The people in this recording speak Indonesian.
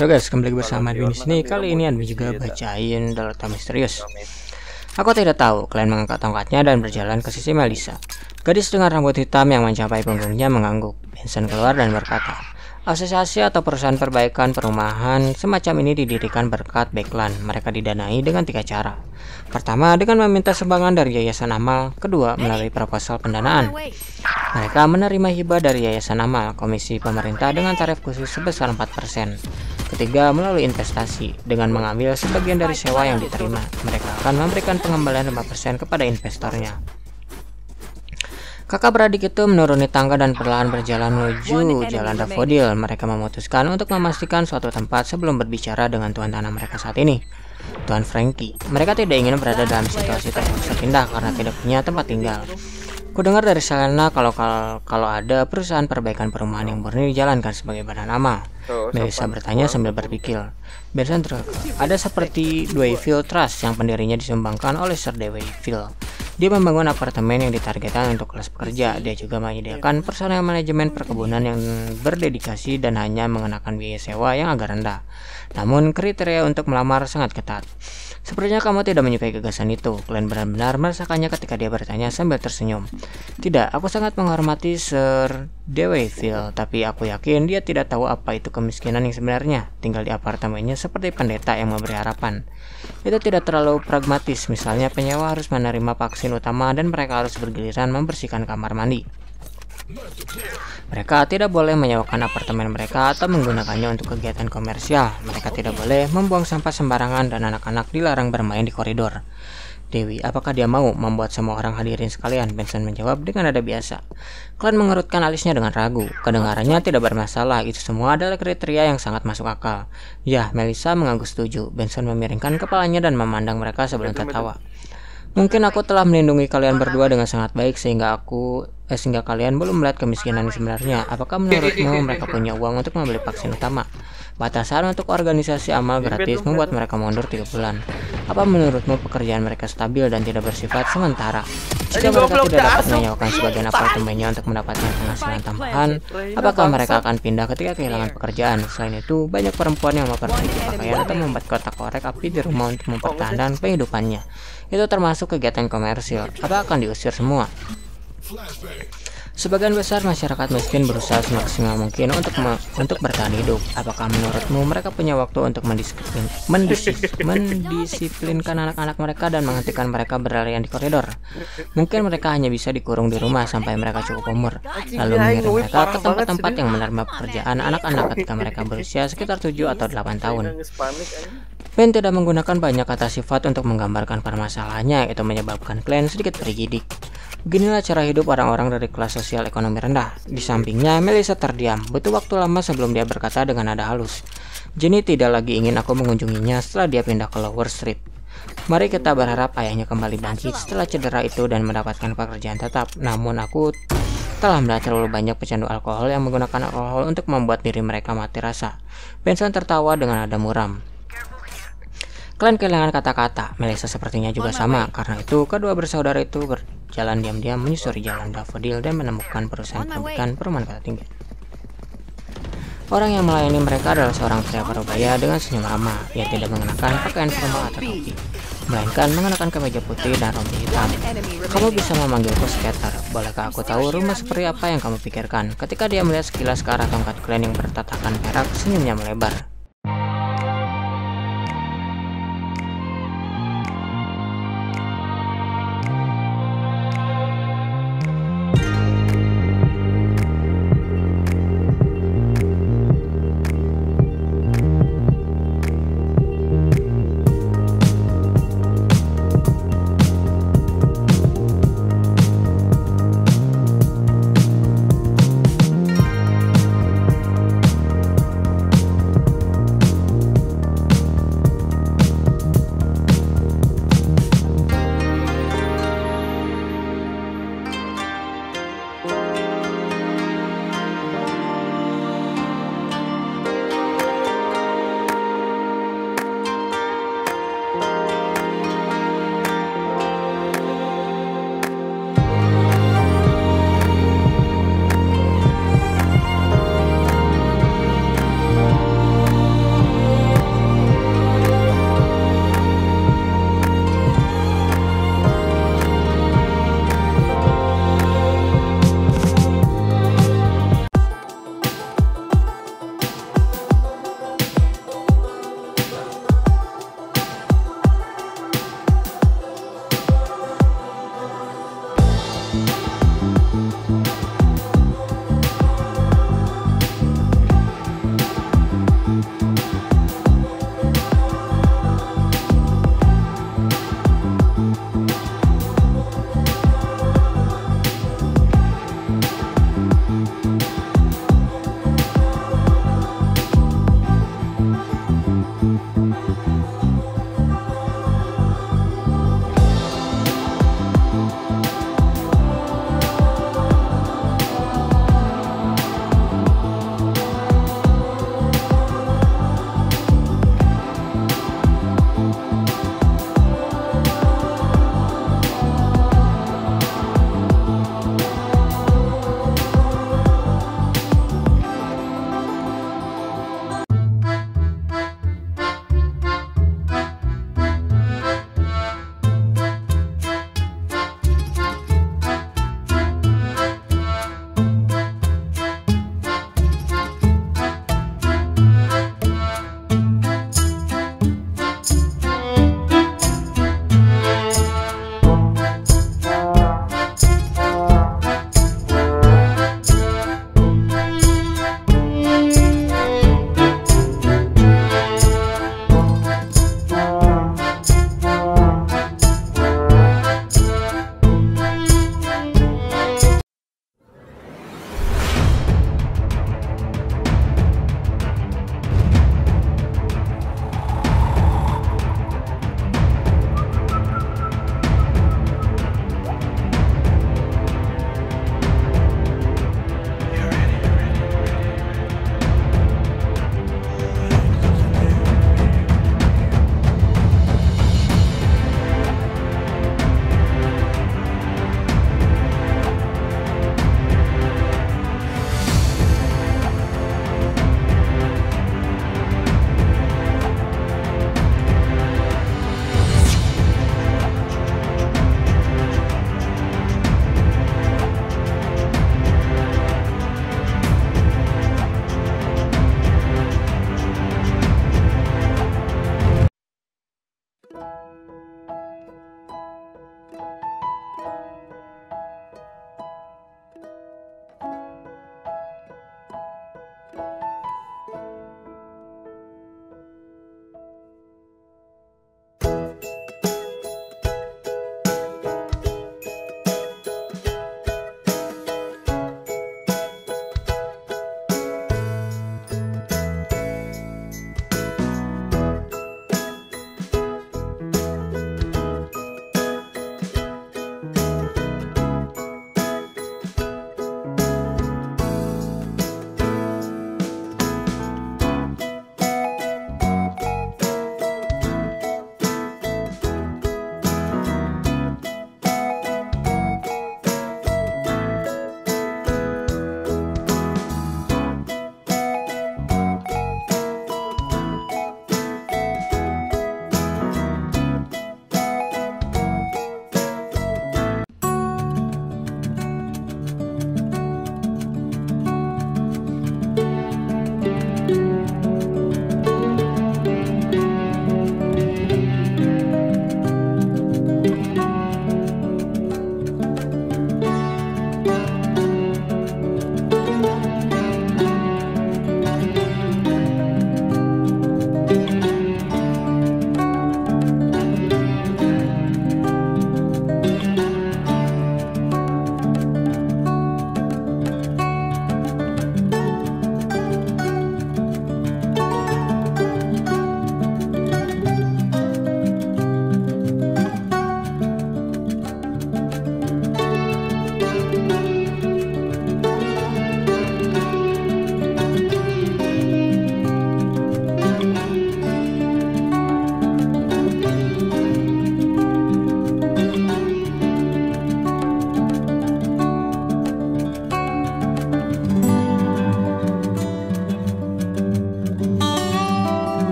Halo guys, kembali bersama Admin di sini. Kali ini Admin juga bacain Delta Misterius. Aku tidak tahu. Kalian mengangkat tongkatnya dan berjalan ke sisi Melissa. Gadis dengan rambut hitam yang mencapai punggungnya mengangguk. Benson keluar dan berkata, asosiasi atau perusahaan perbaikan perumahan semacam ini didirikan berkat Backland. Mereka didanai dengan 3 cara. Pertama, dengan meminta sumbangan dari Yayasan Amal. Kedua, melalui proposal pendanaan. Mereka menerima hibah dari Yayasan Amal, komisi pemerintah dengan tarif khusus sebesar 4%. Ketiga, melalui investasi. Dengan mengambil sebagian dari sewa yang diterima, mereka akan memberikan pengembalian 5% kepada investornya. Kakak beradik itu menuruni tangga dan perlahan berjalan menuju jalan Daffodil. Mereka memutuskan untuk memastikan suatu tempat sebelum berbicara dengan tuan tanah mereka saat ini, Tuan Frankie. Mereka tidak ingin berada dalam situasi terpaksa pindah karena tidak punya tempat tinggal. Kudengar dari sana kalau ada perusahaan perbaikan perumahan yang murni dijalankan sebagai badan amal. Melissa bertanya sambil berpikir. Benson ada seperti Deweyville Trust yang pendirinya disumbangkan oleh Sir Deweyville. Dia membangun apartemen yang ditargetkan untuk kelas pekerja. Dia juga menyediakan personel manajemen perkebunan yang berdedikasi dan hanya mengenakan biaya sewa yang agak rendah. Namun kriteria untuk melamar sangat ketat. Sepertinya kamu tidak menyukai gagasan itu. Kalian benar-benar merasakannya ketika dia bertanya sambil tersenyum. Tidak, aku sangat menghormati Sir Deweyville, tapi aku yakin dia tidak tahu apa itu kemiskinan yang sebenarnya. Tinggal di apartemennya seperti pendeta yang memberi harapan. Itu tidak terlalu pragmatis. Misalnya penyewa harus menerima vaksin utama dan mereka harus bergiliran membersihkan kamar mandi. Mereka tidak boleh menyewakan apartemen mereka atau menggunakannya untuk kegiatan komersial. Mereka tidak boleh membuang sampah sembarangan dan anak-anak dilarang bermain di koridor. Dewi, apakah dia mau membuat semua orang hadirin sekalian? Benson menjawab dengan nada biasa. Kalian mengerutkan alisnya dengan ragu. Kedengarannya tidak bermasalah. Itu semua adalah kriteria yang sangat masuk akal. Ya, Melissa mengangguk setuju. Benson memiringkan kepalanya dan memandang mereka sebelum tertawa. Mungkin aku telah melindungi kalian berdua dengan sangat baik sehingga kalian belum melihat kemiskinan yang sebenarnya. Apakah menurutmu mereka punya uang untuk membeli vaksin utama? Batasan untuk organisasi amal gratis membuat mereka mundur 3 bulan. Apa menurutmu pekerjaan mereka stabil dan tidak bersifat sementara? Jika mereka tidak dapat menyewakan sebagian apartemennya untuk mendapatkan penghasilan tambahan, apakah mereka akan pindah ketika kehilangan pekerjaan? Selain itu, banyak perempuan yang memperbaiki pakaian atau membuat kotak korek api di rumah untuk mempertahankan kehidupannya. Itu termasuk kegiatan komersil. Apa akan diusir semua? Sebagian besar masyarakat miskin berusaha semaksimal mungkin untuk bertahan hidup. Apakah menurutmu mereka punya waktu untuk mendisiplinkan anak-anak mereka dan menghentikan mereka berlarian di koridor? Mungkin mereka hanya bisa dikurung di rumah sampai mereka cukup umur, lalu mengirim mereka ke tempat-tempat yang menerima pekerjaan anak-anak ketika mereka berusia sekitar 7 atau 8 tahun. Ben tidak menggunakan banyak kata sifat untuk menggambarkan permasalahannya. Itu menyebabkan Glenn sedikit bergidik. Beginilah cara hidup orang-orang dari kelas sosial ekonomi rendah. Di sampingnya, Melissa terdiam. Butuh waktu lama sebelum dia berkata dengan nada halus. Jenny tidak lagi ingin aku mengunjunginya setelah dia pindah ke Lower Street. Mari kita berharap ayahnya kembali bangkit setelah cedera itu dan mendapatkan pekerjaan tetap. Namun aku telah melihat terlalu banyak pecandu alkohol yang menggunakan alkohol untuk membuat diri mereka mati rasa. Benson tertawa dengan nada muram. Kalian kehilangan kata-kata. Melissa sepertinya juga sama. Karena itu, kedua bersaudara itu berjalan diam-diam menyusuri jalan Daffodil dan menemukan perusahaan perbaikan perumahan kota tinggi. Orang yang melayani mereka adalah seorang pria parubaya dengan senyum ramah. Ia tidak mengenakan pakaian formal atau topi, melainkan mengenakan kemeja putih dan rompi hitam. Kamu bisa memanggilku skater. Bolehkah aku tahu rumah seperti apa yang kamu pikirkan? Ketika dia melihat sekilas ke arah tongkat Glenn yang bertatakan perak, senyumnya melebar.